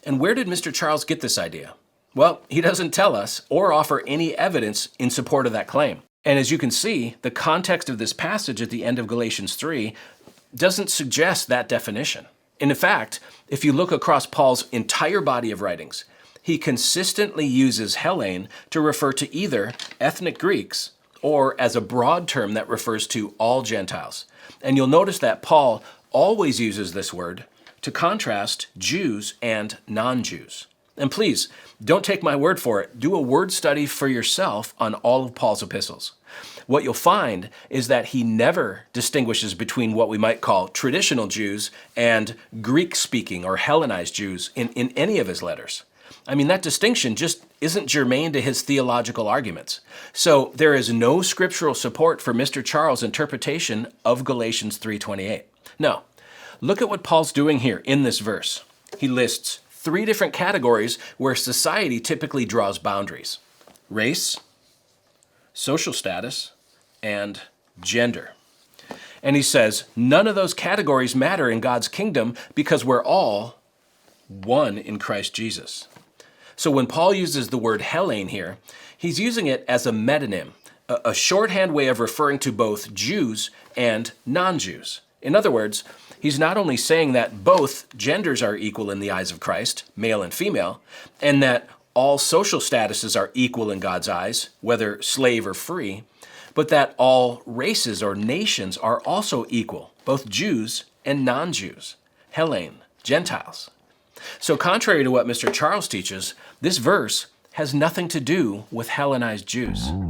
And where did Mr. Charles get this idea? Well, he doesn't tell us or offer any evidence in support of that claim. And as you can see, the context of this passage at the end of Galatians 3 doesn't suggest that definition. And in fact, if you look across Paul's entire body of writings, he consistently uses hellēn to refer to either ethnic Greeks or as a broad term that refers to all Gentiles. And you'll notice that Paul always uses this word to contrast Jews and non-Jews. And please, don't take my word for it. Do a word study for yourself on all of Paul's epistles. What you'll find is that he never distinguishes between what we might call traditional Jews and Greek-speaking or Hellenized Jews in any of his letters. I mean, that distinction just isn't germane to his theological arguments. So there is no scriptural support for Mr. Charles' interpretation of Galatians 3:28. No, look at what Paul's doing here in this verse. He lists 3 different categories where society typically draws boundaries: race, social status, and gender. And he says, none of those categories matter in God's kingdom because we're all one in Christ Jesus. So when Paul uses the word hellēn here, he's using it as a metonym, a shorthand way of referring to both Jews and non-Jews. In other words, he's not only saying that both genders are equal in the eyes of Christ, male and female, and that all social statuses are equal in God's eyes, whether slave or free, but that all races or nations are also equal, both Jews and non-Jews, hellēn, Gentiles. So contrary to what Mr. Charles teaches, this verse has nothing to do with Hellenized Jews.